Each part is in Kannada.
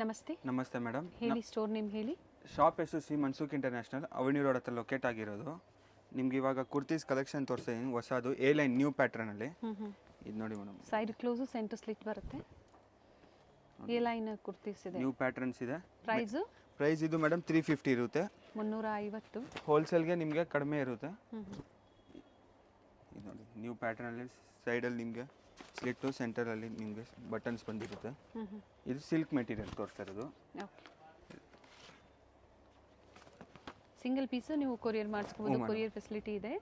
ನಮಸ್ತೆ. ನಮಸ್ತೆ ಮೇಡಮ್. ಹೇಳಿ, ಸ್ಟೋರ್ ನೇಮ್ ಹೇಳಿ. ಶಾಪ್ ಹೆಸರು ಸಿ ಮನ್ಸೂಕ್ ಇಂಟರ್ನ್ಯಾಷನಲ್ ಅವೆನ್ಯೂ ರೋಡ್ ಹತ್ರ ಲೊಕೇಟ್ ಆಗಿರೋದು. ನಿಮ್ಗೆ ಇವಾಗ ಕುರ್ತೀಸ್ ಕಲೆಕ್ಷನ್ ತೋರಿಸ್ತೀನಿ, ಹೊಸದು ಎ ಲೈನ್ ನ್ಯೂ ಪ್ಯಾಟ್ರನಲ್ಲಿ. ಇದು ನೋಡಿ madam, side close centre slit ಬರುತ್ತೆ. ಎ ಲೈನ್ ಕುರ್ತೀಸ್ ಇದೆ, ನ್ಯೂ ಪ್ಯಾಟ್ರನ್ಸ್ ಇದೆ. ಪ್ರೈಸ್ ಇದು ಮೇಡಮ್ 350 ಇರುತ್ತೆ. 350. ಹೋಲ್ಸೇಲ್ಗೆ ನಿಮಗೆ ಕಡಿಮೆ ಇರುತ್ತೆ. ಇದು ನೋಡಿ ನ್ಯೂ ಪ್ಯಾಟ್ರನಲ್ಲಿ ಸೈಡಲ್ಲಿ ನಿಮಗೆ ಸ್ಲಿಟ್ಟು, ಸೆಂಟರಲ್ಲಿ ನಿಮಗೆ ಬಟನ್ಸ್ ಬಂದಿರುತ್ತೆ. ಇದು ಸಿಲ್ಕ್ ಮೆಟೀರಿಯಲ್ ತೋರಿಸ್ತಾ ಇರೋದು. ಸಿಂಗಲ್ ಪೀಸು ನೀವು ಕೊರಿಯರ್ ಮಾಡಿಸ್ಕೋಬೋದು, ಕೊರಿಯರ್ ಫೆಸಿಲಿಟಿ ಇದೆ.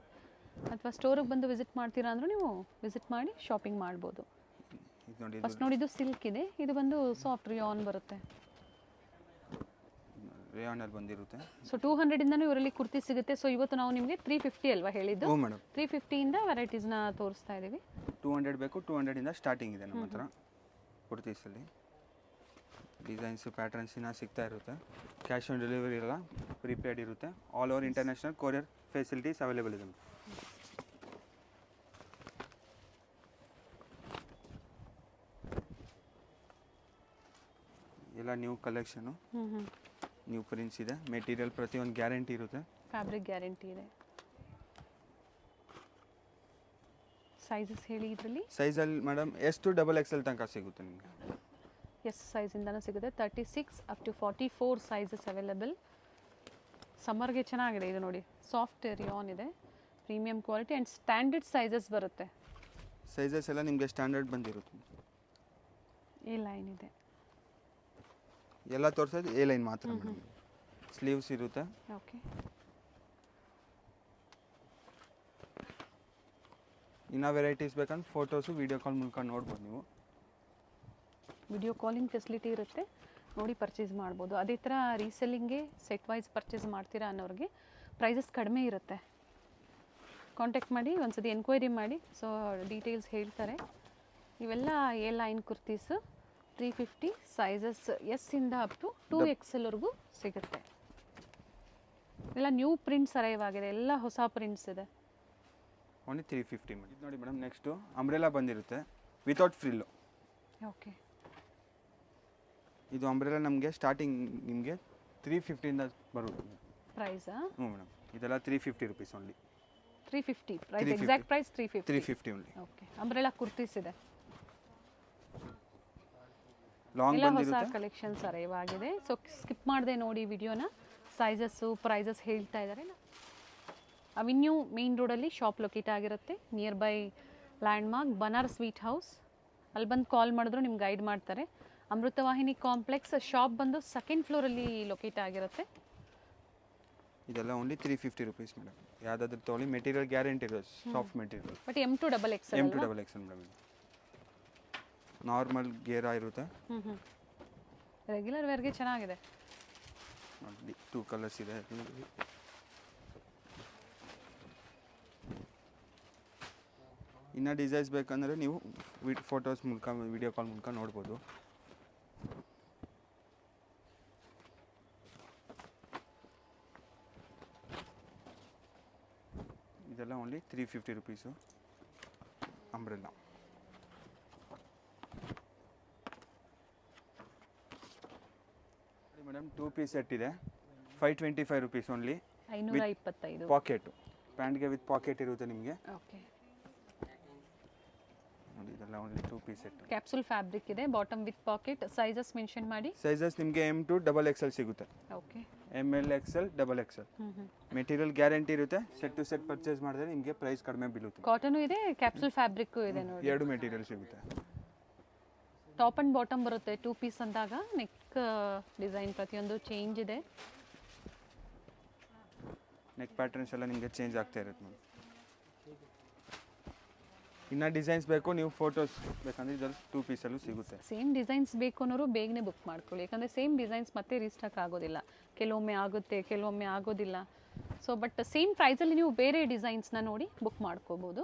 ಅಥವಾ ಸ್ಟೋರಿಗೆ ಬಂದು ವಿಸಿಟ್ ಮಾಡ್ತೀರಾ ಅಂದರೂ ನೀವು ವಿಸಿಟ್ ಮಾಡಿ ಶಾಪಿಂಗ್ ಮಾಡ್ಬೋದು. ಫಸ್ಟ್ ನೋಡಿದ್ದು ಸಿಲ್ಕ್ ಇದೆ, ಇದು ಬಂದು ಸಾಫ್ಟ್ ರಿಯಾನ್ ಬರುತ್ತೆ, ರೇಯಾನಲ್ಲಿ ಬಂದಿರುತ್ತೆ. ಸೊ 200 ಇಂದನೂ ಇವರಲ್ಲಿ ಕುರ್ತಿ ಸಿಗುತ್ತೆ. ಸೊ ಇವತ್ತು ನಾವು ನಿಮಗೆ 350 ಅಲ್ವಾ ಹೇಳಿದ್ದು? 350 ಇಂದ ವೆರೈಟೀಸ್ನ ತೋರಿಸ್ತಾ ಇದ್ದೀವಿ. 200 ಬೇಕು, 200 ಇಂದ ಸ್ಟಾರ್ಟಿಂಗ್ ಇದೆ ನಮ್ಮ ಹತ್ರ ಕುರ್ತೀಸಲ್ಲಿ. ಡಿಸೈನ್ಸು ಪ್ಯಾಟರ್ನ್ಸಿನ ಸಿಗ್ತಾ ಇರುತ್ತೆ. ಕ್ಯಾಶ್ ಆನ್ ಡೆಲಿವರಿ ಎಲ್ಲ ಪ್ರೀಪೇಯ್ಡ್ ಇರುತ್ತೆ. All over international courier facilities available ಇದೆ. ಎಲ್ಲ ನ್ಯೂ ಕಲೆಕ್ಷನು, ನ್ಯೂ ಪ್ರಿಂಟ್ಸ್ ಇದೆ. ಮೆಟೀರಿಯಲ್ ಪ್ರತಿಯೊಂದು ಗ್ಯಾರಂಟಿ ಇರುತ್ತೆ, ಫ್ಯಾಬ್ರಿಕ್ ಗ್ಯಾರಂಟಿ ಇದೆ. ಸೈಜಸ್ ಹೇಳಿ ಇದರಲ್ಲಿ. ಸೈಜಲ್ಲಿ ಮೇಡಮ್ ಎಸ್ ಟು XXL ತನಕ ಸಿಗುತ್ತೆ ನಿಮಗೆ. ಎಸ್ ಸೈಜಿಂದನೂ ಸಿಗುತ್ತೆ. 36 ಅಪ್ ಟು 44 ಸೈಜಸ್ ಅವೈಲೇಬಲ್. ಸಮ್ಮರ್ಗೆ ಚೆನ್ನಾಗಿದೆ ಇದು ನೋಡಿ. ಸಾಫ್ಟ್ ರಿಯಾನ್ ಇದೆ, premium quality and standard sizes ಬರುತ್ತೆ. ಸೈಜಸ್ ಎಲ್ಲ ನಿಮಗೆ ಸ್ಟ್ಯಾಂಡರ್ಡ್ ಬಂದಿರುತ್ತೆ. ಎ ಲೈನ್ ಇದೆ, ಎಲ್ಲ ತೋರಿಸೋದು ಎ ಲೈನ್ ಮಾತ್ರ ಮೇಡಮ್. ಸ್ಲೀವ್ಸ್ ಇರುತ್ತೆ. ಓಕೆ. ಇನ್ನು ವೆರೈಟೀಸ್ ಬೇಕಂದ್ರೆ ಫೋಟೋಸು ವಿಡಿಯೋ ಕಾಲ್ ಮೂಲಕ ನೋಡ್ಬೋದು ನೀವು. ವಿಡಿಯೋ ಕಾಲಿಂಗ್ ಫೆಸಿಲಿಟಿ ಇರುತ್ತೆ, ನೋಡಿ ಪರ್ಚೇಸ್ ಮಾಡ್ಬೋದು. ಅದೇ ಥರ ರೀಸೆಲ್ಲಿಂಗ್ಗೆ ಸೆಟ್ ವೈಸ್ ಪರ್ಚೇಸ್ ಮಾಡ್ತೀರಾ ಅನ್ನೋರಿಗೆ ಪ್ರೈಸಸ್ ಕಡಿಮೆ ಇರುತ್ತೆ. ಕಾಂಟ್ಯಾಕ್ಟ್ ಮಾಡಿ, ಒಂದ್ಸತಿ ಎನ್ಕ್ವೈರಿ ಮಾಡಿ, ಸೊ ಡೀಟೇಲ್ಸ್ ಹೇಳ್ತಾರೆ. ಇವೆಲ್ಲ A line kurtis 350 sizes S ಇಂದ ಅಪ್ ಟು 2XL ವರೆಗೂ ಸಿಗುತ್ತೆ. ಎಲ್ಲ ನ್ಯೂ ಪ್ರಿಂಟ್ಸ್ ಅರೈವ್ ಆಗಿದೆ, ಎಲ್ಲ ಹೊಸ ಪ್ರಿಂಟ್ಸ್ ಇದೆ. Only 350 madam. ಇದು ನೋಡಿ ಮೇಡಮ್, ನೆಕ್ಸ್ಟು ಅಂಬ್ರೆಲಾ ಬಂದಿರುತ್ತೆ ವಿತೌಟ್ ಫ್ರಿಲ್ಲು. ಓಕೆ. ಇದು ಅಂಬ್ರೆಲಾ ನಮಗೆ ಸ್ಟಾರ್ಟಿಂಗ್ ನಿಮಗೆ 350 ಇಂದ ಬರುತ್ತೆ ಪ್ರೈಸಾ? ಹ್ಞೂ ಮೇಡಮ್, ಇದೆಲ್ಲ 350 rupees only. 350 price, exact price 350 only. Okay. Umbrella kurtis ಇದೆ, ಲಾಂಗ್ ಎಲ್ಲ ಹೊಸ ಬಂದಿರುತ್ತೆ. ಕಲೆಕ್ಷನ್ಸ್ ಅರೈವ್ ಆಗಿದೆ. ಸೊ ಸ್ಕಿಪ್ ಮಾಡದೆ ನೋಡಿ ವಿಡಿಯೋನ. ಸೈಜಸ್ಸು ಪ್ರೈಸಸ್ ಹೇಳ್ತಾ ಇದ್ದಾರೆ. ಅವೆನ್ಯೂ ಮೇನ್ ರೋಡಲ್ಲಿ ಶಾಪ್ ಲೊಕೇಟ್ ಆಗಿರುತ್ತೆ, near by landmark Banaras sweet house. ಅಲ್ಲಿ ಬಂದು ಕಾಲ್ ಮಾಡಿದ್ರು ನಿಮ್ಗೆ ಗೈಡ್ ಮಾಡ್ತಾರೆ. ಅಮೃತವಾಹಿನಿ ಕಾಂಪ್ಲೆಕ್ಸ್ ಶಾಪ್ ಬಂದು ಸೆಕೆಂಡ್ ಫ್ಲೋರಲ್ಲಿ ಲೊಕೇಟ್ ಆಗಿರುತ್ತೆ. ಇದೆಲ್ಲ ಓನ್ಲಿ 350 ರುಪೀಸ್ ಮೇಡಮ್. ಯಾವುದಾದ್ರೂ ತೊಗೊಳ್ಳಿ, ಮೆಟೀರಿಯಲ್ ಗ್ಯಾರಂಟಿ ಇರೋದು, soft material. But M2XL M2XL madam. ಇದು ನಾರ್ಮಲ್ ಗೇರಾ ಇರುತ್ತೆ. ರೆಗ್ಯುಲರ್ ವೇರ್ಗೆ ಚೆನ್ನಾಗಿದೆ. ನೋಡಿ 2 ಕಲರ್ಸ್ ಇದೆ. ಇನ್ನು ಡಿಸೈನ್ಸ್ ಬೇಕಂದರೆ ನೀವು ಫೋಟೋಸ್ ಮೂಲಕ, ವಿಡಿಯೋ ಕಾಲ್ ಮೂಲಕ ನೋಡ್ಬೋದು. ಇದೆಲ್ಲ only 350 rupees umbrella. Madam 2 piece set ಇದೆ, 525 ರುಪೀಸ್ ಓನ್ಲಿ. 525. ಪಾಕೆಟು, ಪ್ಯಾಂಟ್ಗೆ ವಿತ್ ಪಾಕೆಟ್ ಇರುತ್ತೆ ನಿಮಗೆ. ಓಕೆ. ನೋಡಿ ಇದೆಲ್ಲ only 2 piece set. Capsule fabric ಇದೆ, bottom with pocket. Sizes mention ಮಾಡಿ. ಸೈಜಸ್ ನಿಮಗೆ M2XXL ಸಿಗುತ್ತೆ. Okay. ML XL XXL. Material guarantee ಇರುತ್ತೆ. ಸೆಟ್ ಟು ಸೆಟ್ ಪರ್ಚೇಸ್ ಮಾಡಿದ್ರೆ ನಿಮಗೆ ಪ್ರೈಸ್ ಕಡಿಮೆ ಬೀಳುತ್ತೆ. ಕಾಟನು ಇದೆ, ಕ್ಯಾಪ್ಸೂಲ್ ಫ್ಯಾಬ್ರಿಕ್ಕು ಇದೆ ನೋಡಿ. 2 ಮೆಟೀರಿಯಲ್ ಸಿಗುತ್ತೆ. ಟಾಪ್ ಆ್ಯಂಡ್ ಬಾಟಮ್ ಬರುತ್ತೆ 2 ಪೀಸ್ ಅಂದಾಗ. ನೆಕ್ ಡಿಸೈನ್ ಪ್ರತಿಯೊಂದು ಚೇಂಜ್ ಇದೆ. ನೆಕ್ ಪ್ಯಾಟರ್ನ್ಸ್ ಎಲ್ಲ ನಿಮಗೆ ಚೇಂಜ್ ಆಗ್ತಾ ಇರುತ್ತೆ ಮ್ಯಾಮ್. ಇನ್ನು ಡಿಸೈನ್ಸ್ ಬೇಕು, ನೀವು ಫೋಟೋಸ್ ಬೇಕಂದ್ರೆ ಇದರಲ್ಲಿ 2 ಪೀಸಲ್ಲೂ ಸಿಗುತ್ತೆ. ಸೇಮ್ ಡಿಸೈನ್ಸ್ ಬೇಕು ಅನ್ನೋರು ಬೇಗನೆ ಬುಕ್ ಮಾಡ್ಕೊಳ್ಳಿ, ಯಾಕಂದರೆ ಸೇಮ್ ಡಿಸೈನ್ಸ್ ಮತ್ತೆ ರೀಸ್ಟಾಕ್ ಆಗೋದಿಲ್ಲ. ಕೆಲವೊಮ್ಮೆ ಆಗುತ್ತೆ, ಕೆಲವೊಮ್ಮೆ ಆಗೋದಿಲ್ಲ. ಸೊ ಬಟ್ ಸೇಮ್ ಪ್ರೈಸಲ್ಲಿ ನೀವು ಬೇರೆ ಡಿಸೈನ್ಸ್ನ ನೋಡಿ ಬುಕ್ ಮಾಡ್ಕೋಬೋದು.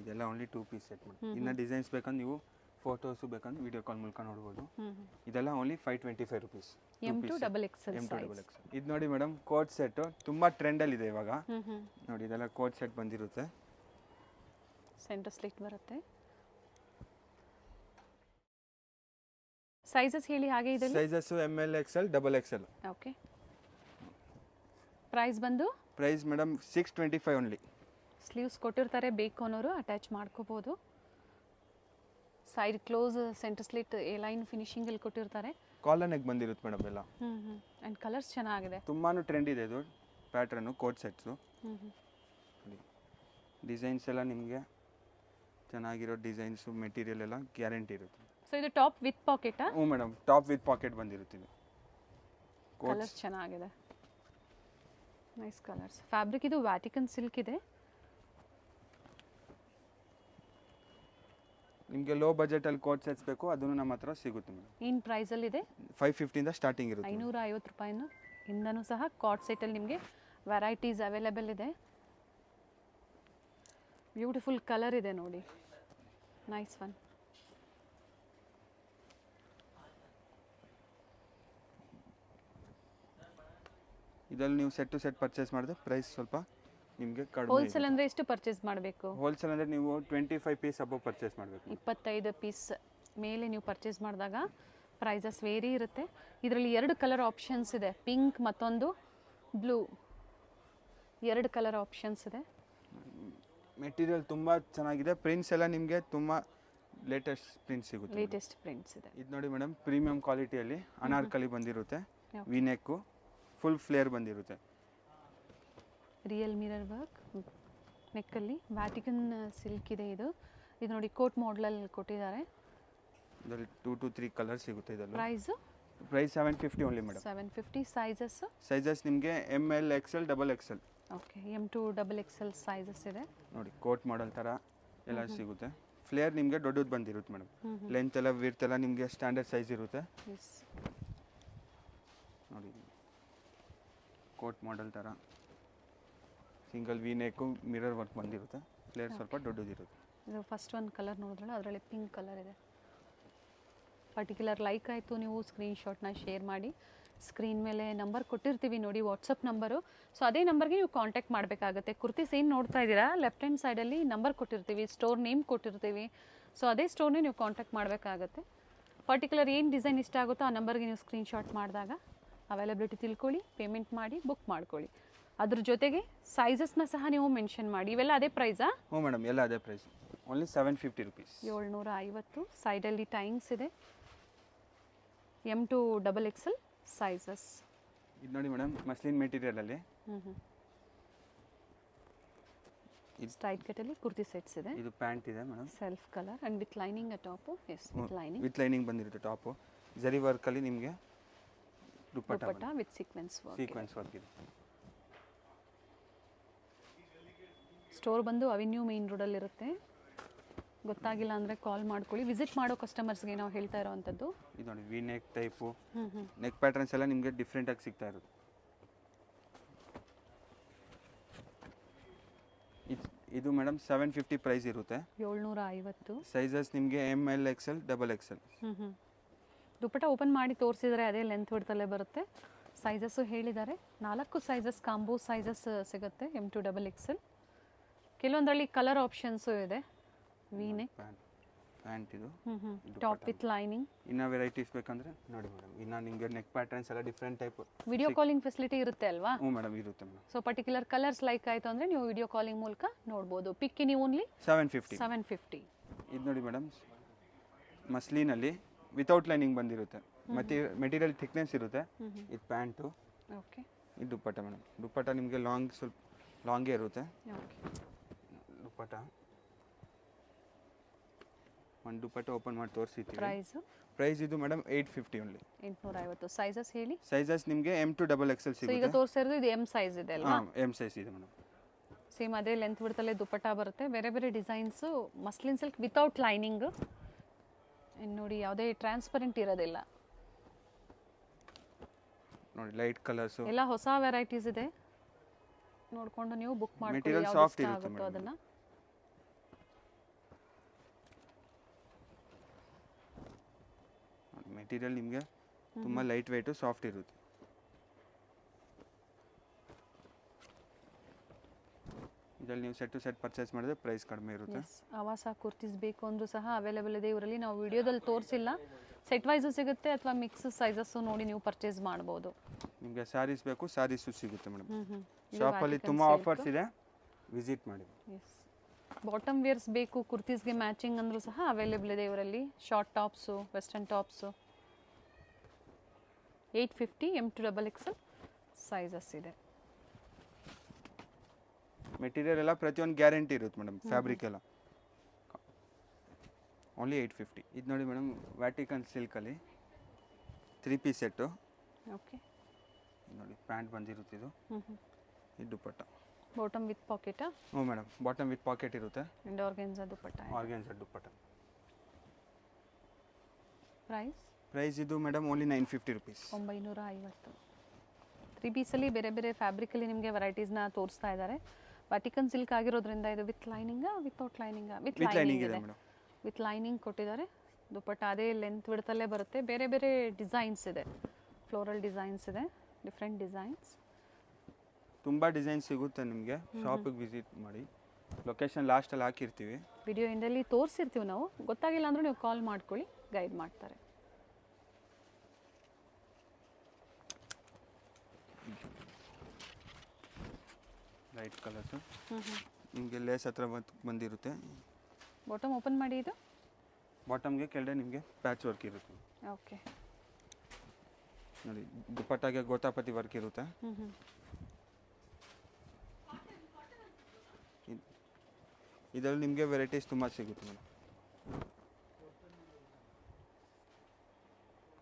ಇದೆಲ್ಲ ಓನ್ಲಿ 2 ಪೀಸ್ ಸೆಟ್ ಮಾಡಿ. ಇನ್ನು ಡಿಸೈನ್ಸ್ ಬೇಕಂದ್ರೆ ನೀವು ಫೋಟೋಸು ಬೇಕಂದ್ರೆ ವಿಡಿಯೋ ಕಾಲ್ ಮೂಲಕ ನೋಡ್ಬೋದು. ಇದೆಲ್ಲ ಓನ್ಲಿ 525 ರುಪೀಸ್. M2XXL. ಇದು ನೋಡಿ ಮೇಡಮ್, ಕೋಟ್ ಸೆಟ್ಟು ತುಂಬ ಟ್ರೆಂಡಲ್ಲಿದೆ ಇವಾಗ. ನೋಡಿ ಇದೆಲ್ಲ ಕೋಟ್ ಸೆಟ್ ಬಂದಿರುತ್ತೆ. ಸೆಂಟರ್ ಸ್ಲಿಟ್ ಬರುತ್ತೆ. ಸೈಜಸ್ ಹೇಳಿ ಹಾಗೆ ಇದರಲ್ಲಿ. Sizes M L XL double XL. Okay, price ಬಂದು ಪ್ರೈಸ್ ಮೇಡಮ್ 625 ಓನ್ಲಿ. ಸ್ಲೀವ್ಸ್ ಕೊಟ್ಟಿರ್ತಾರೆ, ಬೇಕು ಅನ್ನೋರು ಅಟ್ಯಾಚ್ ಮಾಡ್ಕೋಬೋದು. Side close centre slit A line ಫಿನಿಶಿಂಗಲ್ಲಿ ಕೊಟ್ಟಿರ್ತಾರೆ. ಕಾಲರ್ ನೆಕ್ ಬಂದಿರುತ್ತೆ ಮೇಡಮ್ ಎಲ್ಲ. ಆ್ಯಂಡ್ ಕಲರ್ಸ್ ಚೆನ್ನಾಗಿದೆ. ತುಂಬಾ ಟ್ರೆಂಡ್ ಇದೆ ಇದು ಪ್ಯಾಟ್ರನ್ನು, ಕೋಟ್ ಸೆಟ್ಸು. ಡಿಸೈನ್ಸ್ ಎಲ್ಲ ನಿಮಗೆ ಚೆನ್ನಾಗಿರೋ ಡಿಸೈನ್ಸು, ಮೆಟೀರಿಯಲ್ ಎಲ್ಲ ಗ್ಯಾರಂಟಿ ಇರುತ್ತೆ. ಸೊ ಇದು ಟಾಪ್ ವಿತ್ ಪಾಕೆಟಾ? ಹ್ಞೂ ಮೇಡಮ್, ಟಾಪ್ ವಿತ್ ಪಾಕೆಟ್ ಬಂದಿರುತ್ತೆ ಇದು. ಕಲರ್ಸ್ ಚೆನ್ನಾಗಿದೆ, ನೈಸ್ ಕಲರ್ಸ್. ಫ್ಯಾಬ್ರಿಕ್ ಇದು ವ್ಯಾಟಿಕನ್ ಸಿಲ್ಕ್ ಇದೆ. ನಿಮಗೆ ಲೋ ಬಜೆಟಲ್ಲಿ ಕೋಟ್ ಸೆಟ್ಸ್ ಬೇಕು, ಅದನ್ನು ನಮ್ಮ ಹತ್ರ ಸಿಗುತ್ತೆ ಮೇಡಮ್. ಏನು ಪ್ರೈಸಲ್ಲಿದೆ? 550 ಸ್ಟಾರ್ಟಿಂಗ್ ಇರುತ್ತೆ. 550 ರೂಪಾಯಿನೂ ಇಂದನೂ ಸಹ ಕಾಟ್ ಸೆಟ್ಟಲ್ಲಿ ನಿಮಗೆ ವೆರೈಟೀಸ್ ಅವೈಲೇಬಲ್ ಇದೆ. ಬ್ಯೂಟಿಫುಲ್ ಕಲರ್ ಇದೆ ನೋಡಿ, ನೈಸ್ ಒನ್. ಇದರಲ್ಲಿ ನೀವು ಸೆಟ್ ಟು ಸೆಟ್ ಪರ್ಚೇಸ್ ಮಾಡಿದ್ರೆ ಪ್ರೈಸ್ ಸ್ವಲ್ಪ ನಿಮಗೆ ಕಡಿಮೆ. ಹೋಲ್ಸೇಲ್ ಅಂದರೆ ಎಷ್ಟು ಪರ್ಚೇಸ್ ಮಾಡಬೇಕು? ಹೋಲ್ಸೇಲ್ ಅಂದರೆ ನೀವು 25 ಪೀಸ್ ಅಬೌವ್ ಪರ್ಚೇಸ್ ಮಾಡಬೇಕು. 25 ಪೀಸ್ ಮೇಲೆ ನೀವು ಪರ್ಚೇಸ್ ಮಾಡಿದಾಗ ಪ್ರೈಸಸ್ ವೇರಿ ಇರುತ್ತೆ. ಇದರಲ್ಲಿ 2 ಕಲರ್ ಆಪ್ಷನ್ಸ್ ಇದೆ, ಪಿಂಕ್ ಮತ್ತೊಂದು ಬ್ಲೂ. 2 ಕಲರ್ ಆಪ್ಷನ್ಸ್ ಇದೆ. ಮೆಟೀರಿಯಲ್ ತುಂಬ ಚೆನ್ನಾಗಿದೆ. ಪ್ರಿಂಟ್ಸ್ ಎಲ್ಲ ನಿಮಗೆ ತುಂಬ ಲೇಟೆಸ್ಟ್ ಪ್ರಿಂಟ್ಸ್ ಸಿಗುತ್ತೆ. ಲೇಟೆಸ್ಟ್ ಪ್ರಿಂಟ್ಸ್ ಇದೆ. ಇದು ನೋಡಿ ಮೇಡಮ್, ಪ್ರೀಮಿಯಂ ಕ್ವಾಲಿಟಿಯಲ್ಲಿ ಅನಾರ್ಕಲಿ ಬಂದಿರುತ್ತೆ. Okay. V neck full flare ಬಂದಿರುತ್ತೆ. ರಿಯಲ್ ಮಿರರ್ ವರ್ಕ್ ನೆಕ್ಕಲ್ಲಿ ವ್ಯಾಟಿಕನ್ ಸಿಲ್ಕ್ ಇದೆ ಇದು. ಇದು ನೋಡಿ ಕೋಟ್ ಮಾಡಲಲ್ಲಿ ಕೊಟ್ಟಿದ್ದಾರೆ. ಇದರಲ್ಲಿ 2 to 3 ಕಲರ್ ಸಿಗುತ್ತೆ. ಇದರಲ್ಲಿ price price 750 only madam. 750. Sizes sizes ನಿಮಗೆ M L XL double XL. Okay, M2 double XL sizes ಇದೆ. ನೋಡಿ ಕೋಟ್ ಮಾಡಲ್ ಥರ ಎಲ್ಲ ಸಿಗುತ್ತೆ. ಫ್ಲೇರ್ ನಿಮಗೆ ದೊಡ್ಡದು ಬಂದಿರುತ್ತೆ ಮೇಡಮ್. ಲೆಂತ್ ಎಲ್ಲ ವಿಡ್ತ್ ಎಲ್ಲ ನಿಮಗೆ ಸ್ಟ್ಯಾಂಡರ್ಡ್ ಸೈಜ್ ಇರುತ್ತೆ. ಎಸ್, ನೋಡಿ ಕೋಟ್ ಮಾಡಲ್ ಥರ single V neck mirror work ಬಂದಿರುತ್ತೆ. ಫ್ಲೇರ್ ಸ್ವಲ್ಪ ದೊಡ್ಡದಿರುತ್ತೆ. ಇದು ಫಸ್ಟ್ ಒಂದು ಕಲರ್ ನೋಡಿದ್ರಲ್ಲ, ಅದರಲ್ಲಿ ಪಿಂಕ್ ಕಲರ್ ಇದೆ. ಪರ್ಟಿಕ್ಯುಲರ್ ಲೈಕ್ ಆಯಿತು, ನೀವು ಸ್ಕ್ರೀನ್ಶಾಟ್ನ ಶೇರ್ ಮಾಡಿ. ಸ್ಕ್ರೀನ್ ಮೇಲೆ ನಂಬರ್ ಕೊಟ್ಟಿರ್ತೀವಿ ನೋಡಿ, ವಾಟ್ಸಪ್ ನಂಬರು. ಸೊ ಅದೇ ನಂಬರ್ಗೆ ನೀವು ಕಾಂಟ್ಯಾಕ್ಟ್ ಮಾಡಬೇಕಾಗುತ್ತೆ. ಕುರ್ತೀಸ್ ಏನು ನೋಡ್ತಾ ಇದ್ದೀರಾ, ಲೆಫ್ಟ್ ಹ್ಯಾಂಡ್ ಸೈಡಲ್ಲಿ ನಂಬರ್ ಕೊಟ್ಟಿರ್ತೀವಿ, ಸ್ಟೋರ್ ನೇಮ್ ಕೊಟ್ಟಿರ್ತೀವಿ. ಸೊ ಅದೇ ಸ್ಟೋರ್ನೇ ನೀವು ಕಾಂಟ್ಯಾಕ್ಟ್ ಮಾಡಬೇಕಾಗತ್ತೆ. ಪರ್ಟಿಕ್ಯುಲರ್ ಏನು ಡಿಸೈನ್ ಇಷ್ಟ ಆಗುತ್ತೋ ಆ ನಂಬರ್ಗೆ ನೀವು ಸ್ಕ್ರೀನ್ಶಾಟ್ ಮಾಡಿದಾಗ ಅವೈಲಬಿಲಿಟಿ ತಿಳ್ಕೊಳ್ಳಿ, ಪೇಮೆಂಟ್ ಮಾಡಿ ಬುಕ್ ಮಾಡ್ಕೊಳ್ಳಿ. ಅದ್ರ ಜೊತೆಗೆ ಸೈಜಸ್ನ ಸಹ ನೀವು ಮೆನ್ಷನ್ ಮಾಡಿ. ಇವೆಲ್ಲ ಅದೇ ಪ್ರೈಸಾ? ಹ್ಞೂ ಮೇಡಮ್, ಎಲ್ಲ ಅದೇ ಪ್ರೈಸ್, ಓನ್ಲಿ 750 ರುಪೀಸ್. 750. ಸೈಡಲ್ಲಿ ಟೈಮ್ಸ್ ಇದೆ. M2 double XL sizes. ಇದು ನೋಡಿ ಮೇಡಮ್, ಮಸ್ಲಿನ್ ಮೆಟೀರಿಯಲಲ್ಲಿ ಸ್ಟ್ರೈಟ್ ಕಟ್ಟಲ್ಲಿ ಕುರ್ತಿ ಸೆಟ್ಸ್ ಇದೆ. ಇದು ಪ್ಯಾಂಟ್ ಇದೆ madam, self colour and with lining top. Yes, with lining. With lining ಬಂದಿರುತ್ತೆ ಟಾಪು. ಜರಿ ವರ್ಕಲ್ಲಿ ನಿಮಗೆ dupatta with sequence work. Sequence work ಇದೆ. ಸ್ಟೋರ್ ಬಂದು ಅವೆನ್ಯೂ ಮೇನ್ ರೋಡಲ್ಲಿರುತ್ತೆ. ಗೊತ್ತಾಗಿಲ್ಲ ಅಂದರೆ ಕಾಲ್ ಮಾಡ್ಕೊಳ್ಳಿ. ವಿಸಿಟ್ ಮಾಡೋ ಕಸ್ಟಮರ್ಸ್ಗೆ ನಾವು ಹೇಳ್ತಾ ಇರೋವಂಥದ್ದು. ಇದು ನೋಡಿ V neck type, neck patterns ಎಲ್ಲ ನಿಮಗೆ ಡಿಫ್ರೆಂಟಾಗಿ ಸಿಗ್ತಾ ಇರುತ್ತೆ. ಇದು ಮೇಡಮ್ 750 ಪ್ರೈಸ್ ಇರುತ್ತೆ. 750. ಸೈಜಸ್ ನಿಮಗೆ M L XL double XL. Dupatta open ಮಾಡಿ ತೋರಿಸಿದರೆ ಅದೇ ಲೆಂತ್ ಬಿಡ್ತಲೇ ಬರುತ್ತೆ. ಸೈಜಸ್ಸು ಹೇಳಿದ್ದಾರೆ. 4 ಸೈಜಸ್ ಕಾಂಬೋ ಸೈಜಸ್ ಸಿಗುತ್ತೆ. M2 double XL. ಕೆಲವೊಂದರಲ್ಲಿ ಕಲರ್ ಆಪ್ಷನ್ಸು ಇದೆ. ವಿ ನೆಕ್ ಪ್ಯಾಂಟ್ ಇದು, ಟಾಪ್ ವಿತ್ ಲೈನಿಂಗ್. ಇನ್ನು ವೆರೈಟೀಸ್ ಬೇಕಂದ್ರೆ ನೋಡಿ ಮೇಡಮ್, ಇನ್ನು ನಿಮಗೆ ನೆಕ್ ಪ್ಯಾಟರ್ನ್ಸ್ ಎಲ್ಲ different type. Video calling facility ಇರುತ್ತೆ ಅಲ್ವಾ? ಹ್ಞೂ ಮೇಡಮ್, ಇರುತ್ತೆ madam. So particular colours like ಆಯಿತು ಅಂದರೆ ನೀವು ವಿಡಿಯೋ ಕಾಲಿಂಗ್ ಮೂಲಕ ನೋಡ್ಬೋದು. ಪಿಕ್ ನೀವು ಓನ್ಲಿ 750. ಇದು ನೋಡಿ ಮೇಡಮ್, ಮಸ್ಲಿನಲ್ಲಿ ವಿತೌಟ್ ಲೈನಿಂಗ್ ಬಂದಿರುತ್ತೆ. ಮೆಟೀರಿಯಲ್ ಥಿಕ್ನೆಸ್ ಇರುತ್ತೆ. ಇದು ಪ್ಯಾಂಟು. ಓಕೆ. ಇದು ದುಪ್ಪಟ್ಟ ಮೇಡಮ್. ದುಪ್ಪಟ್ಟ ನಿಮಗೆ ಸ್ವಲ್ಪ ಲಾಂಗೇ ಇರುತ್ತೆ. ಓಕೆ. ದುಪ್ಪಟ್ಟ ಒಂದು ದುಪ್ಪಟ್ಟ ಓಪನ್ ಮಾಡಿ ತೋರಿಸಿರ್ತೀವಿ. ಪ್ರೈಸ್ ಇದು ಮೇಡಮ್ 850 ಓನ್ಲಿ. 850. ಸೈಜಸ್ ಹೇಳಿ. ಸೈಜಸ್ ನಿಮಗೆ M2 ಡಬಲ್ ಎಕ್ಸೆಲ್ ಸೊ ಸಿಗುತ್ತೆ. ಈಗ ತೋರಿಸಿರೋದು ಇದು ಎಮ್ ಸೈಜ್ ಇದೆ ಅಲ್ವಾ? ಹಾಂ, ಎಮ್ ಸೈಜ್ ಇದೆ ಮೇಡಮ್. ಸೇಮ್ ಅದೇ ಲೆಂತ್ ಬಿಡ್ತಲೇ ದುಪ್ಪಟ್ಟ ಬರುತ್ತೆ. ಬೇರೆ ಬೇರೆ designs, muslin silk without lining. ನೋಡಿ ಯಾವುದೇ ಟ್ರಾನ್ಸ್ಪರೆಂಟ್ ಇರೋದಿಲ್ಲ. ನೋಡಿ ಲೈಟ್ ಕಲರ್ಸು ಎಲ್ಲ ಹೊಸ ವೆರೈಟೀಸ್ ಇದೆ. ನೋಡಿಕೊಂಡು ನೀವು ಬುಕ್ ಮಾಡ್ಕೊಳ್ಳಿ. ಮೆಟೀರಿಯಲ್ ಯಾವ್ದು ಸಾಫ್ಟ್ ಇಷ್ಟ ಇರುತ್ತೆ ಆಗುತ್ತೋ ಅದನ್ನು. ಮೆಟೀರಿಯಲ್ ನಿಮಗೆ ತುಂಬ ಲೈಟ್ ವೆಯ್ಟು ಸಾಫ್ಟ್ ಇರುತ್ತೆ. ಇದರಲ್ಲಿ ನೀವು ಸೆಟ್ ಟು ಸೆಟ್ ಪರ್ಚೇಸ್ ಮಾಡಿದ್ರೆ ಪ್ರೈಸ್ ಕಡಿಮೆ ಇರುತ್ತೆ. ಆವಾಸ ಕುರ್ತೀಸ್ ಬೇಕು ಅಂದರೂ ಸಹ ಅವೈಲೇಬಲ್ ಇದೆ ಇವರಲ್ಲಿ. ನಾವು ವಿಡಿಯೋದಲ್ಲಿ ತೋರಿಸಿಲ್ಲ. ಸೆಟ್ ವೈಸು ಸಿಗುತ್ತೆ ಅಥವಾ ಮಿಕ್ಸ್ ಸೈಜಸ್ಸು ನೋಡಿ ನೀವು ಪರ್ಚೇಸ್ ಮಾಡ್ಬೋದು. ನಿಮಗೆ ಸ್ಯಾರೀಸ್ ಬೇಕು ಸ್ಯಾರೀಸು ಸಿಗುತ್ತೆ ಮೇಡಮ್. ಹ್ಞೂ ಶಾಪಲ್ಲಿ ತುಂಬ ಆಫರ್ಸ್ ಇದೆ, ವಿಸಿಟ್ ಮಾಡಿ. ಎಸ್, ಬಾಟಮ್ ವೇರ್ಸ್ ಬೇಕು ಕುರ್ತೀಸ್ಗೆ ಮ್ಯಾಚಿಂಗ್ ಅಂದರೂ ಸಹ ಅವೈಲೇಬಲ್ ಇದೆ ಇವರಲ್ಲಿ. Short tops, western tops 850 M2XXL sizes ಇದೆ. ಮೆಟೀರಿಯಲ್ ಎಲ್ಲ ಪ್ರತಿಯೊಂದು ಗ್ಯಾರಂಟಿ ಇರುತ್ತೆ ಮೇಡಮ್. ಫ್ಯಾಬ್ರಿಕ್ ಎಲ್ಲ ಓನ್ಲಿ 850. ಇದು ನೋಡಿ ಮೇಡಮ್, ವ್ಯಾಟಿಕನ್ ಸಿಲ್ಕಲ್ಲಿ 3 ಪೀಸ್ ಸೆಟ್ಟು. ಓಕೆ, ನೋಡಿ ಪ್ಯಾಂಟ್ ಬಂದಿರುತ್ತೆ ಇದು. ಇದು ದುಪ್ಪಟ್ಟ. ಬಾಟಮ್ ವಿತ್ ಪಾಕೆಟಾ? ಹ್ಞೂ ಮೇಡಮ್, ಬಾಟಮ್ ವಿತ್ ಪಾಕೆಟ್ ಇರುತ್ತೆ. And organza dupatta. Organza dupatta. Price ಇದು ಮೇಡಮ್ ಓನ್ಲಿ 950 ರುಪೀಸ್. 950. 3 ಪೀಸಲ್ಲಿ ಬೇರೆ ಬೇರೆ ಫ್ಯಾಬ್ರಿಕಲ್ಲಿ ನಿಮಗೆ ವೆರೈಟೀಸ್ನ ತೋರಿಸ್ತಾ ಇದ್ದಾರೆ. ವ್ಯಾಟಿಕನ್ ಸಿಲ್ಕ್ ಆಗಿರೋದ್ರಿಂದ ಇದು ವಿತ್ ಲೈನಿಂಗಾ ವಿತೌಟ್ ಲೈನಿಂಗಾ? ವಿತ್ ಲೈನಿಂಗ್ ಇದೆ ಮೇಡಮ್. ವಿತ್ ಲೈನಿಂಗ್ ಕೊಟ್ಟಿದ್ದಾರೆ. ದುಪ್ಪಟ್ಟ ಅದೇ ಲೆಂತ್ ಬಿಡ್ತಲ್ಲೇ ಬರುತ್ತೆ. ಬೇರೆ ಬೇರೆ ಡಿಸೈನ್ಸ್ ಇದೆ, ಫ್ಲೋರಲ್ ಡಿಸೈನ್ಸ್ ಇದೆ, ಡಿಫ್ರೆಂಟ್ ಡಿಸೈನ್ಸ್. ತುಂಬ ಡಿಸೈನ್ ಸಿಗುತ್ತೆ ನಿಮಗೆ. ಶಾಪಿಗೆ ವಿಸಿಟ್ ಮಾಡಿ. ಲೊಕೇಶನ್ ಲಾಸ್ಟಲ್ಲಿ ಹಾಕಿರ್ತೀವಿ. ವಿಡಿಯೋ ಎಂಡಲ್ಲಿ ತೋರಿಸಿರ್ತೀವಿ ನಾವು. ಗೊತ್ತಾಗಿಲ್ಲ ಅಂದರೂ ನೀವು ಕಾಲ್ ಮಾಡ್ಕೊಳ್ಳಿ, ಗೈಡ್ ಮಾಡ್ತಾರೆ. ಲೈಟ್ ಕಲರ್ಸು ನಿಮಗೆ ಲೇಸ್ ಹತ್ರ ಬಂದಿರುತ್ತೆ. ಬಾಟಮ್ ಓಪನ್ ಮಾಡಿ. ಇದು ಬಾಟಮ್ಗೆ ಕೆಳಗಡೆ ನಿಮಗೆ ಪ್ಯಾಚ್ ವರ್ಕ್ ಇರುತ್ತೆ. ಓಕೆ, ನೋಡಿ ದುಪ್ಪಟ್ಟಾಗೆ ಗೋತಾಪತಿ ವರ್ಕ್ ಇರುತ್ತೆ. ಇದರಲ್ಲಿ ನಿಮಗೆ ವೆರೈಟೀಸ್ ತುಂಬ ಸಿಗುತ್ತೆ ಮೇಡಮ್.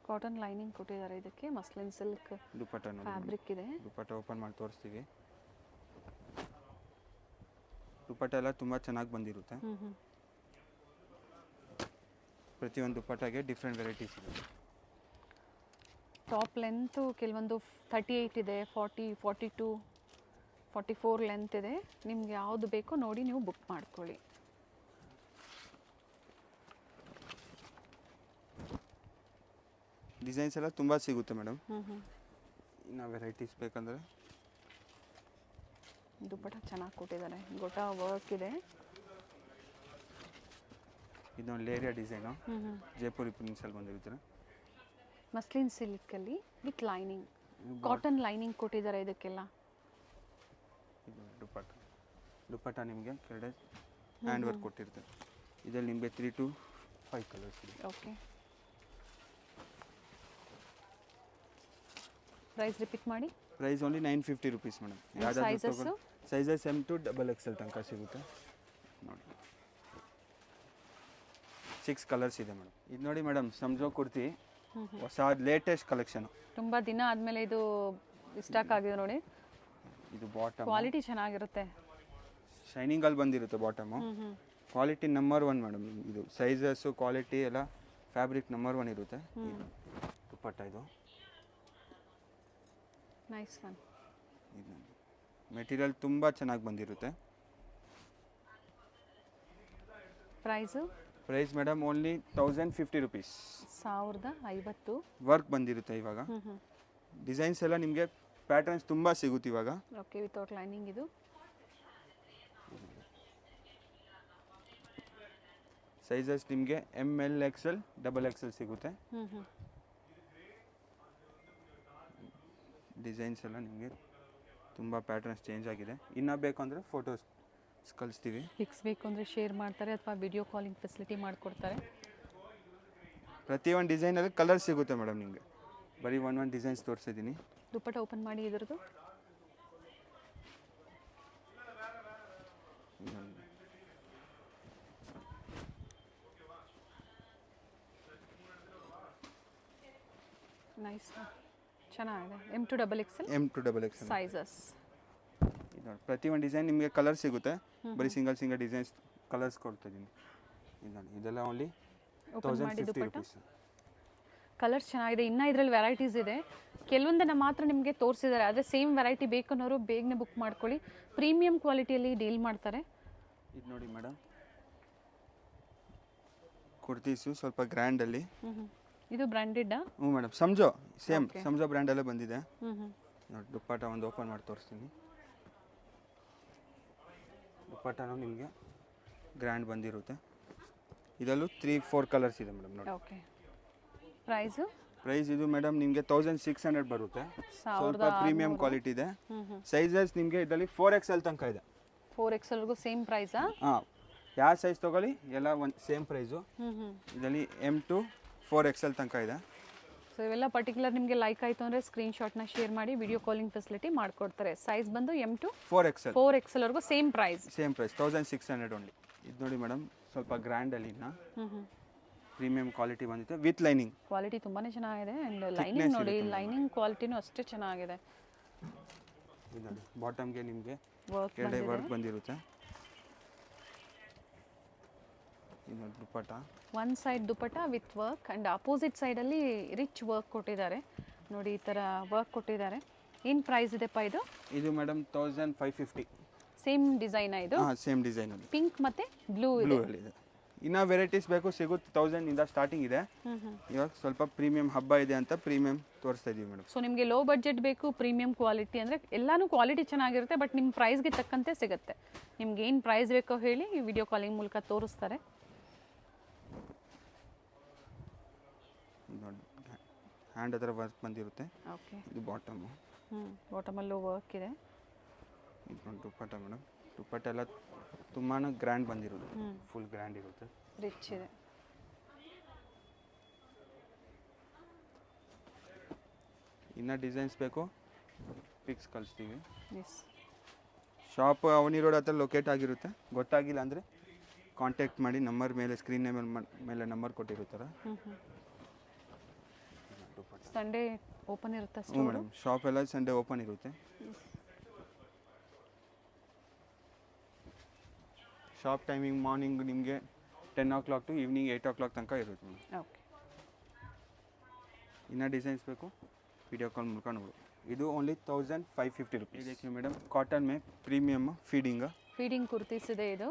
ಕಾಟನ್ ಲೈನಿಂಗ್ ಕೊಟ್ಟಿದ್ದಾರೆ ಇದಕ್ಕೆ. ಮಸ್ಲಿನ್ ಸಿಲ್ಕ್ ದುಪ್ಪಟ್ಟ ಫ್ಯಾಬ್ರಿಕ್ ಇದೆ. ದುಪ್ಪಟ್ಟ ಓಪನ್ ಮಾಡಿ ತೋರಿಸ್ತೀವಿ. ದುಪ್ಪಟ್ಟ ಎಲ್ಲ ತುಂಬ ಚೆನ್ನಾಗಿ ಬಂದಿರುತ್ತೆ. ಪ್ರತಿಯೊಂದು ದುಪ್ಪಟ್ಟಾಗೆ ಡಿಫ್ರೆಂಟ್ ವೆರೈಟೀಸ್ ಇದೆ. ಟಾಪ್ ಲೆಂತು ಕೆಲವೊಂದು 38 ಇದೆ, 40, 42, 44 ಲೆಂತ್ ಇದೆ. ನಿಮ್ಗೆ ಯಾವುದು ಬೇಕೋ ನೋಡಿ ನೀವು ಬುಕ್ ಮಾಡ್ಕೊಳ್ಳಿ. ಡಿಸೈನ್ಸ್ ಎಲ್ಲ ತುಂಬ ಸಿಗುತ್ತೆ ಮೇಡಮ್. ಇನ್ನು ವೆರೈಟೀಸ್ ಬೇಕಂದರೆ ದುಪ್ಪಟ್ಟ ಚೆನ್ನಾಗಿ ಕೊಟ್ಟಿದ್ದಾರೆ. ಗೋಟಾ ವರ್ಕ್ ಇದೆ. ಇದೊಂದು ಲೇರಿಯಾ ಡಿಸೈನು, ಜೈಪುರಿ ಪ್ರಿನ್ಸಲ್ಲಿ ಬಂದಿರುತ್ತೆ. ಮಸ್ಲಿನ್ ಸಿಲ್ಕಲ್ಲಿ ವಿತ್ ಲೈನಿಂಗ್, ಕಾಟನ್ ಲೈನಿಂಗ್ ಕೊಟ್ಟಿದ್ದಾರೆ ಇದಕ್ಕೆಲ್ಲ. ದುಪ್ಪಟ್ಟ ನಿಮಗೆ ಕೆಳಗಡೆ ಹ್ಯಾಂಡ್ ವರ್ಕ್ ಕೊಟ್ಟಿರ್ತಾರೆ. ಇದರಲ್ಲಿ ನಿಮಗೆ 3 to 5 ಕಲರ್ಸ್ ಇದೆ. ಓಕೆ, ಪ್ರೈಸ್ ರಿಪೀಟ್ ಮಾಡಿ. Price only 950 rupees madam. Sizes M to XXL ತನಕ ಸಿಗುತ್ತೆ. ನೋಡಿ 6 ಕಲರ್ಸ್ ಇದೆ ಮೇಡಮ್. ಇದು ನೋಡಿ ಮೇಡಮ್, ಸಂಜೋ ಕುರ್ತಿ ಹೊಸ ಲೇಟೆಸ್ಟ್ ಕಲೆಕ್ಷನ್. ತುಂಬ ದಿನ ಆದಮೇಲೆ ಇದು ಸ್ಟಾಕ್ ಆಗಿದೆ ನೋಡಿ. ಇದು ಬಾಟಮ್ ಕ್ವಾಲಿಟಿ ಚೆನ್ನಾಗಿರುತ್ತೆ. ಶೈನಿಂಗಲ್ಲಿ ಬಂದಿರುತ್ತೆ ಬಾಟಮು. Quality number 1 madam. ಇದು ಸೈಜಸ್ಸು ಕ್ವಾಲಿಟಿ ಎಲ್ಲ ಫ್ಯಾಬ್ರಿಕ್ ನಂಬರ್ 1 ಇರುತ್ತೆ. ದುಪ್ಪಟ್ಟ ಇದು ನೈಸ್ ಒನ್. ಇದು ಮೆಟೀರಿಯಲ್ ತುಂಬ ಚೆನ್ನಾಗಿ ಬಂದಿರುತ್ತೆ. Price madam only 1050 rupees. 1050. Work ಬಂದಿರುತ್ತೆ ಇವಾಗ. ಡಿಸೈನ್ಸ್ ಎಲ್ಲ ನಿಮಗೆ ಪ್ಯಾಟರ್ನ್ಸ್ ತುಂಬ ಸಿಗುತ್ತೆ ಇವಾಗ. ಓಕೆ, ವಿತೌಟ್ ಲೈನಿಂಗ್ ಇದು. ಸೈಜಸ್ ನಿಮಗೆ ML XL XXL ಸಿಗುತ್ತೆ. ಡಿಸೈನ್ಸ್ ಎಲ್ಲ ನಿಮಗೆ ತುಂಬ ಪ್ಯಾಟರ್ನ್ಸ್ ಚೇಂಜ್ ಆಗಿದೆ. ಇನ್ನೂ ಬೇಕು ಅಂದರೆ ಫೋಟೋಸ್ ಕಳಿಸ್ತೀವಿ. ಪಿಕ್ಸ್ ಬೇಕು ಅಂದರೆ ಶೇರ್ ಮಾಡ್ತಾರೆ ಅಥವಾ ವಿಡಿಯೋ ಕಾಲಿಂಗ್ ಫೆಸಿಲಿಟಿ ಮಾಡಿಕೊಡ್ತಾರೆ. ಪ್ರತಿಯೊಂದು ಡಿಸೈನಲ್ಲಿ ಕಲರ್ ಸಿಗುತ್ತೆ ಮೇಡಮ್. ನಿಮಗೆ ಬರೀ ಒಂದು ಡಿಸೈನ್ಸ್ ತೋರಿಸಿದ್ದೀನಿ. ದುಪ್ಪಟ್ಟ ಓಪನ್ ಮಾಡಿ ಇದ್ರದ್ದು. ನೈಸ್, ಚೆನ್ನಾಗಿದೆ. M2XXL sizes. ಇದು ಪ್ರತಿಯೊಂದು ಡಿಸೈನ್ ನಿಮಗೆ ಕಲರ್ ಸಿಗುತ್ತೆ. ಬರೀ ಸಿಂಗಲ್ ಡಿಸೈನ್ಸ್ ಕಲರ್ಸ್ ಕೊಡ್ತಿದ್ದೀನಿ. ಇದೆಲ್ಲ ಓನ್ಲಿ 1050 ರುಪೀಸ್. ಕಲರ್ಸ್ ಚೆನ್ನಾಗಿದೆ. ಇನ್ನೂ ಇದರಲ್ಲಿ ವೆರೈಟೀಸ್ ಇದೆ. ಕೆಲವೊಂದನ್ನು ಮಾತ್ರ ನಿಮಗೆ ತೋರಿಸಿದ್ದಾರೆ. ಆದರೆ ಸೇಮ್ ವೆರೈಟಿ ಬೇಕನ್ನೋರು ಬೇಗನೆ ಬುಕ್ ಮಾಡ್ಕೊಳ್ಳಿ. ಪ್ರೀಮಿಯಂ ಕ್ವಾಲಿಟಿಯಲ್ಲಿ ಡೀಲ್ ಮಾಡ್ತಾರೆ. ಇದು ನೋಡಿ ಮೇಡಮ್, ಕುರ್ತೀಸು ಸ್ವಲ್ಪ ಗ್ರ್ಯಾಂಡಲ್ಲಿ. ಇದು ಬ್ರ್ಯಾಂಡೆಡ್ಡಾ? ಹ್ಞೂ ಮೇಡಮ್, ಸಂಜೋ ಸೇಮ್ ಸಂಜೋ ಬ್ರ್ಯಾಂಡಲ್ಲೇ ಬಂದಿದೆ. ನೋಡಿ ದುಪ್ಪಟ್ಟ ಒಂದು ಓಪನ್ ಮಾಡಿ ತೋರಿಸ್ತೀನಿ. ದುಪ್ಪಟ್ಟನೂ ನಿಮಗೆ ಗ್ರ್ಯಾಂಡ್ ಬಂದಿರುತ್ತೆ. ಇದರಲ್ಲೂ 3-4 ಕಲರ್ಸ್ ಇದೆ ಮೇಡಮ್. ನೋಡಿ ಓಕೆ, ಪ್ರೈಸು ಪ್ರೈಸ್ ಇದು ಮೇಡಮ್ ನಿಮಗೆ 1600 ಬರುತ್ತೆ. ಸ್ವಲ್ಪ 1600. ಪ್ರೀಮಿಯಂ ಕ್ವಾಲಿಟಿ ಇದೆ. ಸೈಜಸ್ ನಿಮಗೆ ಇದರಲ್ಲಿ 4XL ತನಕ ಇದೆ. 4XLವರೆಗೂ ಸೇಮ್ ಪ್ರೈಸಾ? ಹಾಂ, ಯಾವ ಸೈಜ್ ತೊಗೊಳ್ಳಿ ಎಲ್ಲ ಒಂದು ಸೇಮ್ ಪ್ರೈಸು. ಇದರಲ್ಲಿ M2 4XL ತನಕ ಇದೆ. ಸೊ ಇವೆಲ್ಲ ಪರ್ಟಿಕ್ಯುಲರ್ ನಿಮಗೆ ಲೈಕ್ ಆಯಿತು ಅಂದರೆ ಸ್ಕ್ರೀನ್ಶಾಟ್ನ ಶೇರ್ ಮಾಡಿ ವಿಡಿಯೋ ಕಾಲಿಂಗ್ ಫೆಸಿಲಿಟಿ ಮಾಡಿಕೊಡ್ತಾರೆ. ಸೈಜ್ ಬಂದು M2 4XLವರೆಗೂ ಸೇಮ್ ಪ್ರೈಸ್ 1600 ಓನ್ಲಿ. ಇದು ನೋಡಿ ಮೇಡಮ್, ಸ್ವಲ್ಪ ಗ್ರ್ಯಾಂಡಲ್ಲಿ ಇನ್ನ ಪ್ರೀಮಿಯಂ ಕ್ವಾಲಿಟಿ ಬಂದಿದೆ ವಿತ್ ಲೈನಿಂಗ್. ಕ್ವಾಲಿಟಿ ತುಂಬಾ ಚೆನ್ನಾಗಿದೆ. ಆ್ಯಂಡ್ ಲೈನಿಂಗ್ ನೋಡಿ, ಲೈನಿಂಗ್ ಕ್ವಾಲಿಟಿನೂ ಅಷ್ಟೇ ಚೆನ್ನಾಗಿದೆ. ಇದು ನೋಡಿ, ಬಾಟಮ್ಗೆ ನಿಮಗೆ ವರ್ಕ್ ಕೆಳಗಡೆ ವರ್ಕ್ ಬಂದಿರುತ್ತೆ. ಇದು ನೋಡಿ dupatta, one side dupatta with work and opposite ಸೈಡಲ್ಲಿ ರಿಚ್ ವರ್ಕ್ ಕೊಟ್ಟಿದ್ದಾರೆ. ನೋಡಿ ಈ ಥರ ವರ್ಕ್ ಕೊಟ್ಟಿದ್ದಾರೆ. ಏನು ಪ್ರೈಸ್ ಇದೆಪ್ಪ ಇದು? ಇದು ಮೇಡಮ್ 1550. ಸೇಮ್ ಡಿಸೈನಾ ಇದು? ಹಾಂ, ಸೇಮ್ ಡಿಸೈನಲ್ಲಿ ಪಿಂಕ್ ಮತ್ತು ಬ್ಲೂ ಬ್ಲೂ ಅಲ್ಲಿ ಇದೆ. ಇನ್ನು ವೆರೈಟೀಸ್ ಬೇಕು ಸಿಗುತ್ತೆ, 1000 ಇಂದ ಸ್ಟಾರ್ಟಿಂಗ್ ಇದೆ. ಇವಾಗ ಸ್ವಲ್ಪ ಪ್ರೀಮಿಯಂ ಹಬ್ಬ ಇದೆ ಅಂತ ಪ್ರೀಮಿಯಂ ತೋರಿಸ್ತಾ ಇದೀವಿ ಮೇಡಮ್. ಸೊ ನಿಮಗೆ ಲೋ ಬಡ್ಜೆಟ್ ಬೇಕು, ಪ್ರೀಮಿಯಂ ಕ್ವಾಲಿಟಿ ಅಂದರೆ ಎಲ್ಲನೂ ಕ್ವಾಲಿಟಿ ಚೆನ್ನಾಗಿರುತ್ತೆ, ಬಟ್ ನಿಮ್ಮ ಪ್ರೈಸ್ಗೆ ತಕ್ಕಂತೆ ಸಿಗುತ್ತೆ. ನಿಮ್ಗೆ ಏನು ಪ್ರೈಸ್ ಬೇಕೋ ಹೇಳಿ ವಿಡಿಯೋ ಕಾಲಿಂಗ್ ಮೂಲಕ ತೋರಿಸ್ತಾರೆ. ನೋಡಿ, ಹ್ಯಾಂಡ್ ಹತ್ರ ವರ್ಕ್ ಬಂದಿರುತ್ತೆ. ಓಕೆ, ಇದು ಬಾಟಮು. ಬಾಟಮಲ್ಲೂ ವರ್ಕ್ ಇದೆ. ಇದು ದುಪ್ಪಟ್ಟ ಮೇಡಮ್. ದುಪ್ಪಟ್ಟ ಎಲ್ಲ ತುಂಬಾ ಗ್ರ್ಯಾಂಡ್ ಬಂದಿರೋದು, ಫುಲ್ ಗ್ರ್ಯಾಂಡ್ ಇರುತ್ತೆ, ರಿಚ್ ಇದೆ. ಇನ್ನು ಡಿಸೈನ್ಸ್ ಬೇಕು ಪಿಕ್ಸ್ ಕಳಿಸ್ತೀವಿ. ಎಸ್, ಶಾಪ್ ಅವನಿ ರೋಡ್ ಹತ್ರ ಲೊಕೇಟ್ ಆಗಿರುತ್ತೆ. ಗೊತ್ತಾಗಿಲ್ಲ ಅಂದರೆ ಕಾಂಟ್ಯಾಕ್ಟ್ ಮಾಡಿ, ನಂಬರ್ ಮೇಲೆ ಸ್ಕ್ರೀನ್ ಮೇಲೆ ನಂಬರ್ ಕೊಟ್ಟಿರುತ್ತಾರೆ. ಸಂಡೇ ಓಪನ್ ಇರುತ್ತೆ ಹ್ಞೂ ಮೇಡಮ್, ಶಾಪ್ ಎಲ್ಲ ಸಂಡೇ ಓಪನ್ ಇರುತ್ತೆ. ಶಾಪ್ ಟೈಮಿಂಗ್ ಮಾರ್ನಿಂಗ್ ನಿಮಗೆ 10 o'clock ಟು ಈವ್ನಿಂಗ್ 8 o'clock ತನಕ ಇರುತ್ತೆ ಮೇಡಮ್. ಓಕೆ, ಇನ್ನು ಡಿಸೈನ್ಸ್ ಬೇಕು ವಿಡಿಯೋ ಕಾಲ್ ಮೂಲಕ ನೋಡು. ಇದು ಓನ್ಲಿ 1550 रुपीज़. देखिए madam, cotton May premium feeding kurtis ಇದೆ. ಇದು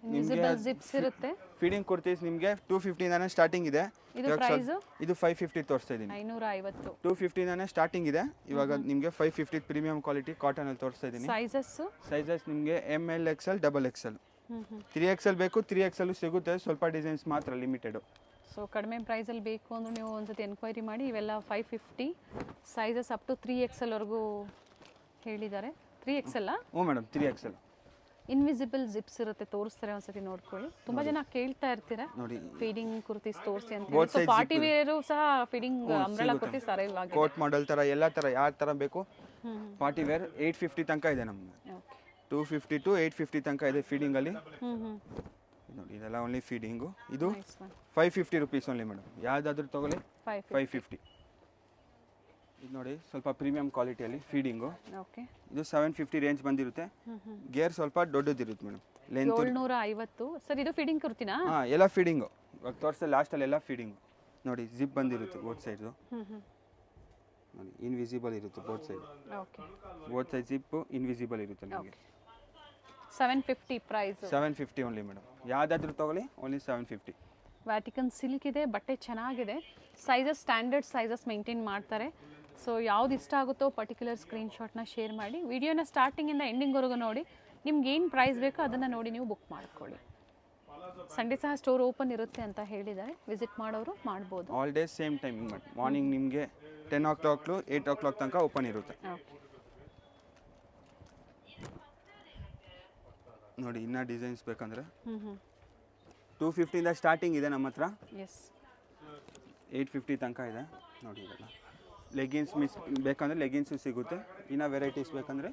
ಇನ್ವಿಸಿಬಲ್ ಜಿಪ್ಸ್ ಇರುತ್ತೆ. ಫೀಡಿಂಗ್ ಕುರ್ತೀಸ್ ನಿಮಗೆ 250 ಸ್ಟಾರ್ಟಿಂಗ್ ಇದೆ. ಇದು ಪ್ರೈಸ್ ಇದು 550 ತೋರಿಸ್ತಾ ಇದ್ದೀನಿ. 550. 250 ಸ್ಟಾರ್ಟಿಂಗ್ ಇದೆ. ಇವಾಗ ನಿಮಗೆ 550 ಪ್ರೀಮಿಯಂ ಕ್ವಾಲಿಟಿ ಕಾಟನ್ ಅಲ್ಲಿ ತೋರಿಸ್ತಾ ಇದ್ದೀನಿ. ಸೈಜಸ್ ನಿಮಗೆ ML XL XXL 3XL ಬೇಕು, 3XL ಸಿಗುತ್ತೆ. ಸ್ವಲ್ಪ ಡಿಸೈನ್ಸ್ ಮಾತ್ರ ಲಿಮಿಟೆಡ್. ಸೊ ಕಡಿಮೆ ಪ್ರೈಸಲ್ಲಿ ಬೇಕು ಅಂದ್ರೆ ನೀವು ಒಂದ್ಸತಿ ಎನ್ಕ್ವೈರಿ ಮಾಡಿ. ಇವೆಲ್ಲ 550 ಸೈಜಸ್ ಅಪ್ ಟು 3XL ವರೆಗೂ ಹೇಳಿದ್ದಾರೆ. 3XL? ಹ್ಞೂ ಮೇಡಮ್, 3XL. ಇನ್ವಿಸಿಬಲ್ ಜಿಪ್ಸ್ ಇರುತ್ತೆ, ತೋರಿಸ್ತಾರೆ, ಒಂದ್ಸತಿ ನೋಡ್ಕೊಳ್ಳಿ. ತುಂಬಾ ಜನ ಕೇಳ್ತಾ ಇರ್ತೀರಾ ನೋಡಿ, ಫೀಡಿಂಗ್ ಕುರ್ತೀಸ್ ತೋರಿಸಿ ಅಂತ. ಸೊ ಪಾರ್ಟಿ ವೇರು ಸಹ feeding umbrella kurtis arrive coat model ಥರ ಎಲ್ಲ ಥರ ಯಾವ ಥರ ಬೇಕು. ಪಾರ್ಟಿ ವೇರ್ 850 ತನಕ ಇದೆ ನಮ್ಗೆ. 250 to 850 ತನಕ ಇದೆ ಫೀಡಿಂಗಲ್ಲಿ. ನೋಡಿ, ಇದೆಲ್ಲ ಓನ್ಲಿ ಫೀಡಿಂಗು. ಇದು 550 rupees ಓನ್ಲಿ ಮೇಡಮ್. ಯಾವುದಾದ್ರೂ ತೊಗೊಳ್ಳಿ 550. ಇದು ನೋಡಿ, ಸ್ವಲ್ಪ ಪ್ರೀಮಿಯಂ ಕ್ವಾಲಿಟಿಯಲ್ಲಿ ಫೀಡಿಂಗು. ಓಕೆ, ಇದು 750 ರೇಂಜ್ ಬಂದಿರುತ್ತೆ. ಗೇರ್ ಸ್ವಲ್ಪ ದೊಡ್ಡದಿರುತ್ತೆ ಮೇಡಮ್. ಲೆಂತ್ 750. ಸರ್ ಇದು ಫೀಡಿಂಗ್ ಕುರ್ತಿನಾ? ಹಾಂ, ಎಲ್ಲ ಫೀಡಿಂಗು. ಇವಾಗ ತೋರಿಸ್ತಾ ಲಾಸ್ಟಲ್ಲಿ ಎಲ್ಲ ಫೀಡಿಂಗು. ನೋಡಿ, ಜಿಪ್ ಬಂದಿರುತ್ತೆ ಬೋತ್ ಸೈಡ್ದು. ನೋಡಿ, ಇನ್ವಿಸಿಬಲ್ ಇರುತ್ತೆ both side. Okay, both side zip invisible ಇರುತ್ತೆ ನಿಮಗೆ. 750 ಪ್ರೈಸ್. 750 only madam. ಯಾವುದಾದ್ರೂ ತೊಗೊಳ್ಳಿ, ಓನ್ಲಿ 750. ವ್ಯಾಟಿಕನ್ ಸಿಲ್ಕ್ ಇದೆ, ಬಟ್ಟೆ ಚೆನ್ನಾಗಿದೆ. ಸೈಜಸ್ ಸ್ಟ್ಯಾಂಡರ್ಡ್ ಸೈಜಸ್ ಮೇಂಟೈನ್ ಮಾಡ್ತಾರೆ. ಸೊ ಯಾವ್ದು ಇಷ್ಟ ಆಗುತ್ತೋ ಪರ್ಟಿಕ್ಯುಲರ್ ಸ್ಕ್ರೀನ್ಶಾಟ್ನ ಶೇರ್ ಮಾಡಿ. ವಿಡಿಯೋನ ಸ್ಟಾರ್ಟಿಂಗಿಂದ ಎಂಡಿಂಗ್ವರೆಗೂ ನೋಡಿ. ನಿಮ್ಗೆ ಏನು ಪ್ರೈಸ್ ಬೇಕೋ ಅದನ್ನು ನೋಡಿ ನೀವು ಬುಕ್ ಮಾಡ್ಕೊಳ್ಳಿ. ಸಂಡೇ ಸಹ ಸ್ಟೋರ್ ಓಪನ್ ಇರುತ್ತೆ ಅಂತ ಹೇಳಿದ್ದಾರೆ. ವಿಸಿಟ್ ಮಾಡೋರು ಮಾಡ್ಬೋದು. All day same timing madam. Morning ನಿಮಗೆ 10 o'clock to 8 o'clock ತನಕ ಓಪನ್ ಇರುತ್ತೆ. ಓಕೆ, ನೋಡಿ, ಇನ್ನೂ ಡಿಸೈನ್ಸ್ ಬೇಕಂದರೆ 250 ಸ್ಟಾರ್ಟಿಂಗ್ ಇದೆ ನಮ್ಮ ಹತ್ರ. ಎಸ್, 850 ತನಕ ಇದೆ. ನೋಡಿ, ಇದೆಲ್ಲ ಲೆಗಿನ್ಸ್ ಬೇಕಂದರೆ ಲೆಗಿನ್ಸು ಸಿಗುತ್ತೆ. ಇನ್ನು ವೆರೈಟೀಸ್ ಬೇಕಂದರೆ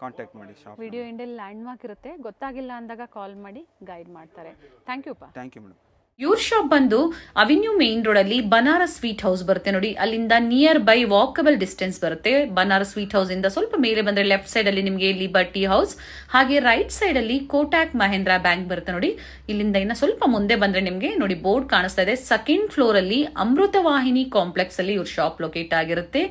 ಕಾಂಟ್ಯಾಕ್ಟ್ ಮಾಡಿ. ಶಾಪ್ ವಿಡಿಯೋ ಎಂಡಲ್ಲಿ ಲ್ಯಾಂಡ್ ಮಾರ್ಕ್ ಇರುತ್ತೆ. ಗೊತ್ತಾಗಿಲ್ಲ ಅಂದಾಗ ಕಾಲ್ ಮಾಡಿ ಗೈಡ್ ಮಾಡ್ತಾರೆ. ಥ್ಯಾಂಕ್ ಯು ಪಾ. Thank you madam. ಇವ್ರ ಶಾಪ್ ಬಂದು ಅವೆನ್ಯೂ ಮೇನ್ ರೋಡ್ ಅಲ್ಲಿ ಬನಾರಸ್ ಸ್ವೀಟ್ ಹೌಸ್ ಬರುತ್ತೆ ನೋಡಿ. ಅಲ್ಲಿಂದ ನಿಯರ್ ಬೈ ವಾಕಬಲ್ ಡಿಸ್ಟೆನ್ಸ್ ಬರುತ್ತೆ. ಬನಾರಸ್ ಸ್ವೀಟ್ ಹೌಸ್ ಇಂದ ಸ್ವಲ್ಪ ಮೇಲೆ ಬಂದ್ರೆ ಲೆಫ್ಟ್ ಸೈಡ್ ಅಲ್ಲಿ ನಿಮಗೆ ಲಿಬರ್ಟಿ ಹೌಸ್, ಹಾಗೆ ರೈಟ್ ಸೈಡ್ ಅಲ್ಲಿ ಕೋಟಾಕ್ ಮಹೇಂದ್ರ ಬ್ಯಾಂಕ್ ಬರುತ್ತೆ ನೋಡಿ. ಇಲ್ಲಿಂದ ಇನ್ನ ಸ್ವಲ್ಪ ಮುಂದೆ ಬಂದ್ರೆ ನಿಮಗೆ ನೋಡಿ ಬೋರ್ಡ್ ಕಾಣಿಸ್ತಾ ಇದೆ. ಸೆಕೆಂಡ್ ಫ್ಲೋರ್ ಅಲ್ಲಿ ಅಮೃತವಾಹಿನಿ ಕಾಂಪ್ಲೆಕ್ಸ್ ಅಲ್ಲಿ ಇವ್ರ ಶಾಪ್ ಲೊಕೇಟ್ ಆಗಿರುತ್ತೆ.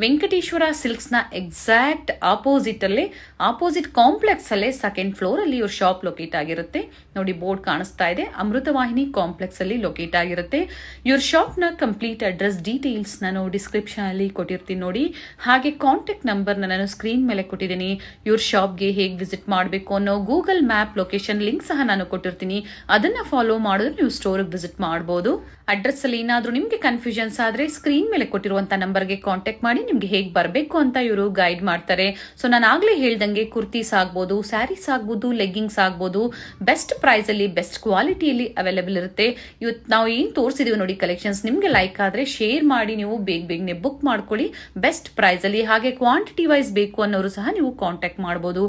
ವೆಂಕಟೇಶ್ವರ ಸಿಲ್ಕ್ಸ್ ನ ಎಕ್ಸಾಕ್ಟ್ ಆಪೋಸಿಟ್ ಕಾಂಪ್ಲೆಕ್ಸ್ ಅಲ್ಲೇ ಸೆಕೆಂಡ್ ಫ್ಲೋರ್ ಅಲ್ಲಿ ಇವ್ರ ಶಾಪ್ ಲೊಕೇಟ್ ಆಗಿರುತ್ತೆ ನೋಡಿ. ಬೋರ್ಡ್ ಕಾಣಿಸ್ತಾ ಇದೆ, ಅಮೃತವಾಹಿನಿ ಕಾಂಪ್ಲೆಕ್ಸ್. ಕಾಂಪ್ಲೆಕ್ಸ್ ಅಲ್ಲಿ ಲೊಕೇಟ್ ಆಗಿರುತ್ತೆ. ಇವ್ರ ಶಾಪ್ ನ ಕಂಪ್ಲೀಟ್ ಅಡ್ರೆಸ್ ಡೀಟೇಲ್ಸ್ ನಾನು ಡಿಸ್ಕ್ರಿಪ್ಷನ್ ಅಲ್ಲಿ ಕೊಟ್ಟಿರ್ತೀನಿ ನೋಡಿ. ಹಾಗೆ ಕಾಂಟ್ಯಾಕ್ಟ್ ನಂಬರ್ ನಾನು ಸ್ಕ್ರೀನ್ ಮೇಲೆ ಕೊಟ್ಟಿದ್ದೀನಿ. ಇವ್ರ ಶಾಪ್ಗೆ ಹೇಗೆ ವಿಸಿಟ್ ಮಾಡಬೇಕು ಅನ್ನೋ ಗೂಗಲ್ ಮ್ಯಾಪ್ ಲೊಕೇಶನ್ ಲಿಂಕ್ ಸಹ ನಾನು ಕೊಟ್ಟಿರ್ತೀನಿ. ಅದನ್ನ ಫಾಲೋ ಮಾಡಿದ್ರೆ ನೀವು ಸ್ಟೋರ್ಗೆ ವಿಸಿಟ್ ಮಾಡಬಹುದು. ಅಡ್ರೆಸ್ ಅಲ್ಲಿ ಏನಾದ್ರೂ ನಿಮ್ಗೆ ಕನ್ಫ್ಯೂಷನ್ಸ್ ಆದ್ರೆ ಸ್ಕ್ರೀನ್ ಮೇಲೆ ಕೊಟ್ಟಿರುವಂತ ನಂಬರ್ಗೆ ಕಾಂಟ್ಯಾಕ್ಟ್ ಮಾಡಿ ನಿಮ್ಗೆ ಹೇಗೆ ಬರಬೇಕು ಅಂತ ಇವರು ಗೈಡ್ ಮಾಡ್ತಾರೆ. ಸೊ ನಾನು ಆಗ್ಲೇ ಹೇಳ್ದಂಗೆ ಕುರ್ತೀಸ್ ಆಗ್ಬೋದು, ಸ್ಯಾರೀಸ್ ಆಗ್ಬೋದು, ಲೆಗ್ಗಿಂಗ್ಸ್ ಆಗ್ಬೋದು, ಬೆಸ್ಟ್ ಪ್ರೈಸ್ ಅಲ್ಲಿ ಬೆಸ್ಟ್ ಕ್ವಾಲಿಟಿಯಲ್ಲಿ ಅವೈಲೇಬಲ್ ಇರುತ್ತೆ. ಇವತ್ತು ನಾವು ಏನ್ ತೋರಿಸಿದೀವಿ ನೋಡಿ ಕಲೆಕ್ಷನ್ಸ್, ನಿಮ್ಗೆ ಲೈಕ್ ಆದ್ರೆ ಶೇರ್ ಮಾಡಿ ನೀವು ಬೇಗನೆ ಬುಕ್ ಮಾಡ್ಕೊಳ್ಳಿ ಬೆಸ್ಟ್ ಪ್ರೈಸ್ ಅಲ್ಲಿ. ಹಾಗೆ ಕ್ವಾಂಟಿಟಿ ವೈಸ್ ಬೇಕು ಅನ್ನೋರು ಸಹ ನೀವು ಕಾಂಟ್ಯಾಕ್ಟ್ ಮಾಡಬಹುದು.